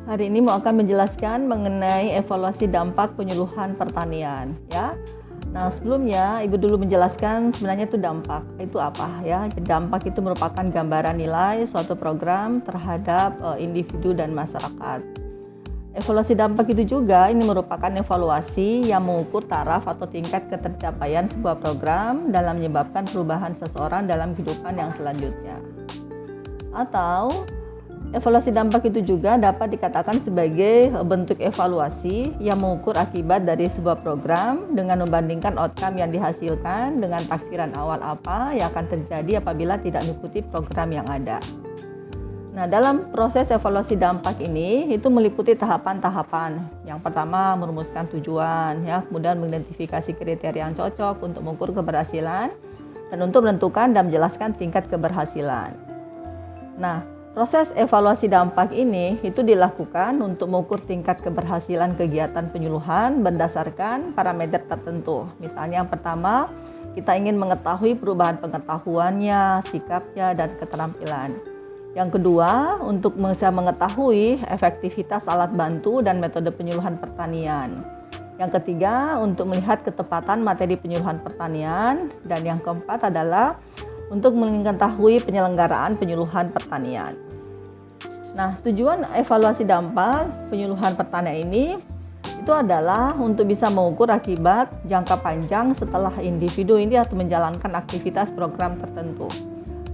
Hari ini mau akan menjelaskan mengenai evaluasi dampak penyuluhan pertanian ya. Nah, sebelumnya Ibu dulu menjelaskan sebenarnya itu dampak itu apa ya. Dampak itu merupakan gambaran nilai suatu program terhadap individu dan masyarakat. Evaluasi dampak itu juga ini merupakan evaluasi yang mengukur taraf atau tingkat ketercapaian sebuah program dalam menyebabkan perubahan seseorang dalam kehidupan yang selanjutnya. Atau evaluasi dampak itu juga dapat dikatakan sebagai bentuk evaluasi yang mengukur akibat dari sebuah program dengan membandingkan outcome yang dihasilkan dengan taksiran awal apa yang akan terjadi apabila tidak mengikuti program yang ada. Nah, dalam proses evaluasi dampak ini itu meliputi tahapan-tahapan. Yang pertama merumuskan tujuan, ya, kemudian mengidentifikasi kriteria yang cocok untuk mengukur keberhasilan dan untuk menentukan dan menjelaskan tingkat keberhasilan. Nah, proses evaluasi dampak ini itu dilakukan untuk mengukur tingkat keberhasilan kegiatan penyuluhan berdasarkan parameter tertentu. Misalnya yang pertama, kita ingin mengetahui perubahan pengetahuannya, sikapnya, dan keterampilan. Yang kedua, untuk bisa mengetahui efektivitas alat bantu dan metode penyuluhan pertanian. Yang ketiga, untuk melihat ketepatan materi penyuluhan pertanian. Dan yang keempat adalah untuk mengetahui penyelenggaraan penyuluhan pertanian. Nah, tujuan evaluasi dampak penyuluhan pertanian ini itu adalah untuk bisa mengukur akibat jangka panjang setelah individu ini atau menjalankan aktivitas program tertentu,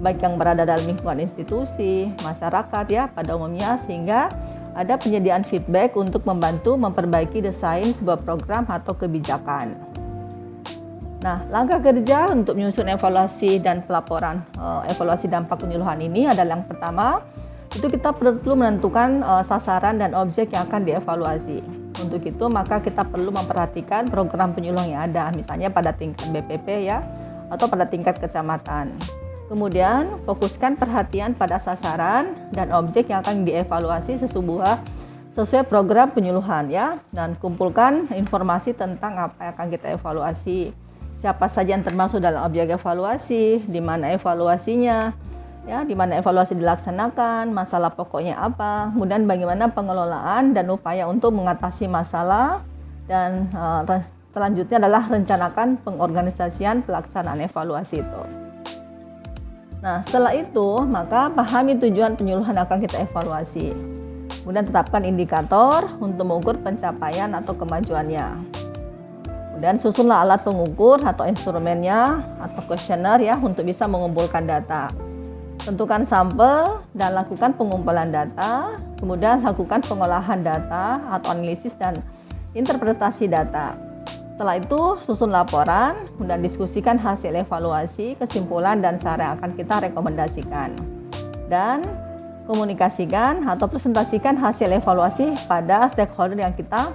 baik yang berada dalam lingkungan institusi, masyarakat ya pada umumnya, sehingga ada penyediaan feedback untuk membantu memperbaiki desain sebuah program atau kebijakan. Nah, langkah kerja untuk menyusun evaluasi dan pelaporan evaluasi dampak penyuluhan ini adalah yang pertama, itu kita perlu menentukan sasaran dan objek yang akan dievaluasi. Untuk itu maka kita perlu memperhatikan program penyuluhan yang ada, misalnya pada tingkat BPP ya, atau pada tingkat kecamatan. Kemudian fokuskan perhatian pada sasaran dan objek yang akan dievaluasi sesuai program penyuluhan ya, dan kumpulkan informasi tentang apa yang akan kita evaluasi. Siapa saja yang termasuk dalam objek evaluasi, di mana evaluasinya, ya, di mana evaluasi dilaksanakan, masalah pokoknya apa, kemudian bagaimana pengelolaan dan upaya untuk mengatasi masalah, dan selanjutnya adalah rencanakan pengorganisasian pelaksanaan evaluasi itu. Nah, setelah itu maka pahami tujuan penyuluhan yang akan kita evaluasi. Kemudian tetapkan indikator untuk mengukur pencapaian atau kemajuannya. Kemudian susunlah alat pengukur atau instrumennya atau kuesioner ya untuk bisa mengumpulkan data. Tentukan sampel dan lakukan pengumpulan data, kemudian lakukan pengolahan data atau analisis dan interpretasi data. Setelah itu susun laporan, kemudian diskusikan hasil evaluasi, kesimpulan dan cara yang akan kita rekomendasikan. Dan komunikasikan atau presentasikan hasil evaluasi pada stakeholder yang kita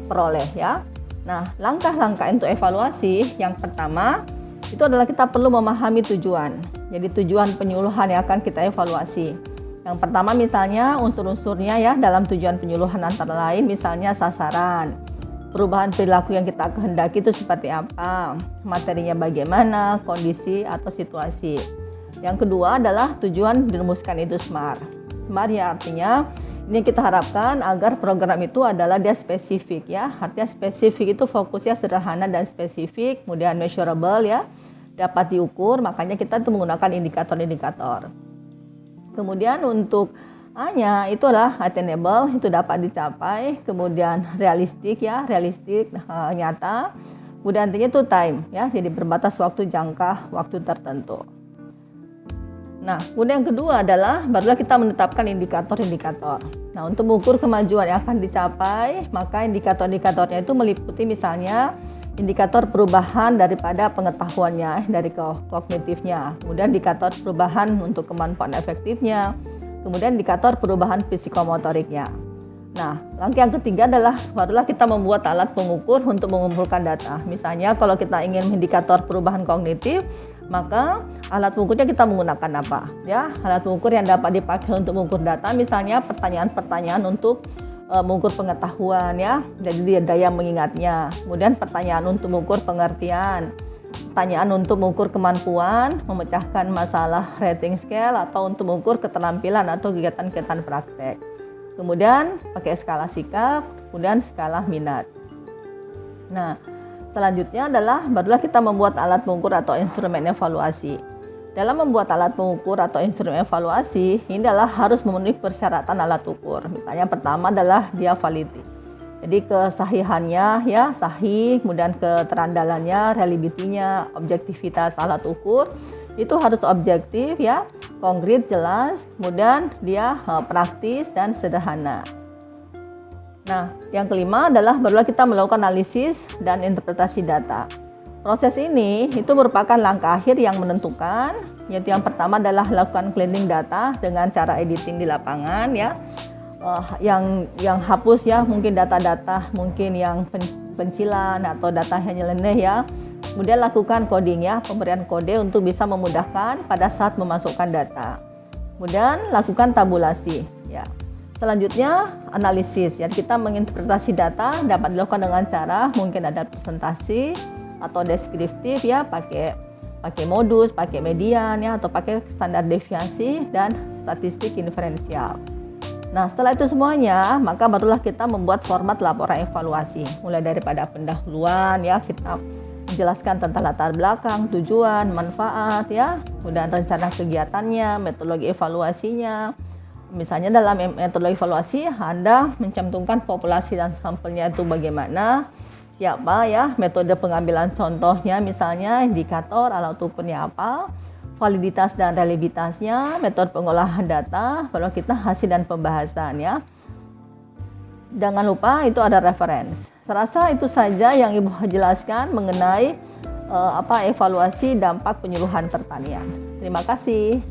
peroleh ya. Nah, langkah-langkah untuk evaluasi yang pertama itu adalah kita perlu memahami tujuan. Jadi tujuan penyuluhan yang akan kita evaluasi. Yang pertama misalnya unsur-unsurnya ya dalam tujuan penyuluhan antara lain misalnya sasaran, perubahan perilaku yang kita kehendaki itu seperti apa, materinya bagaimana, kondisi atau situasi. Yang kedua adalah tujuan dirumuskan itu SMART. SMART ya artinya ini kita harapkan agar program itu adalah dia spesifik ya. Artinya spesifik itu fokusnya sederhana dan spesifik, kemudian measurable ya, dapat diukur, makanya kita itu menggunakan indikator-indikator. Kemudian untuk A-nya itu adalah attainable, itu dapat dicapai, kemudian realistik ya, nyata. Kemudian T-nya itu time ya, jadi berbatas waktu, jangka waktu tertentu. Nah, kemudian yang kedua adalah barulah kita menetapkan indikator-indikator. Nah, untuk mengukur kemajuan yang akan dicapai, maka indikator-indikatornya itu meliputi misalnya indikator perubahan daripada pengetahuannya, dari kognitifnya, kemudian indikator perubahan untuk kemampuan efektifnya, kemudian indikator perubahan psikomotoriknya. Nah, langkah yang ketiga adalah barulah kita membuat alat pengukur untuk mengumpulkan data. Misalnya kalau kita ingin indikator perubahan kognitif, maka alat pengukurnya kita menggunakan apa? Ya, alat pengukur yang dapat dipakai untuk mengukur data, misalnya pertanyaan-pertanyaan untuk mengukur pengetahuan ya, jadi daya mengingatnya. Kemudian pertanyaan untuk mengukur pengertian, pertanyaan untuk mengukur kemampuan memecahkan masalah rating scale atau untuk mengukur keterampilan atau kegiatan-kegiatan praktek. kemudian pakai skala sikap, kemudian skala minat. Nah, selanjutnya adalah barulah kita membuat alat pengukur atau instrumen evaluasi. Dalam membuat alat pengukur atau instrumen evaluasi, ini adalah harus memenuhi persyaratan alat ukur. Misalnya pertama adalah dia validity. Jadi kesahihannya ya sahih, kemudian keterandalannya, reliability-nya, objektivitas alat ukur itu harus objektif ya, konkret, jelas, kemudian dia praktis dan sederhana. Nah, yang kelima adalah barulah kita melakukan analisis dan interpretasi data. Proses ini itu merupakan langkah akhir yang menentukan, yaitu yang pertama adalah lakukan cleaning data dengan cara editing di lapangan ya. Yang hapus ya mungkin data-data mungkin yang pencilan atau data yang nyeleneh ya. Kemudian lakukan coding ya, pemberian kode untuk bisa memudahkan pada saat memasukkan data. Kemudian lakukan tabulasi ya. Selanjutnya analisis ya, kita menginterpretasi data dapat dilakukan dengan cara mungkin ada presentasi atau deskriptif ya, pakai modus, pakai median ya, atau pakai standar deviasi dan statistik inferensial. Nah, setelah itu semuanya, maka barulah kita membuat format laporan evaluasi. Mulai daripada pendahuluan ya, kita menjelaskan tentang latar belakang, tujuan, manfaat ya, kemudian rencana kegiatannya, metodologi evaluasinya. Misalnya dalam metodologi evaluasi Anda mencantumkan populasi dan sampelnya itu bagaimana, siapa ya, metode pengambilan contohnya misalnya indikator, alat ukurnya apa, validitas dan reliabilitasnya, metode pengolahan data, kalau kita hasil dan pembahasan ya. Jangan lupa itu ada reference. Saya rasa itu saja yang Ibu jelaskan mengenai evaluasi dampak penyuluhan pertanian. Terima kasih.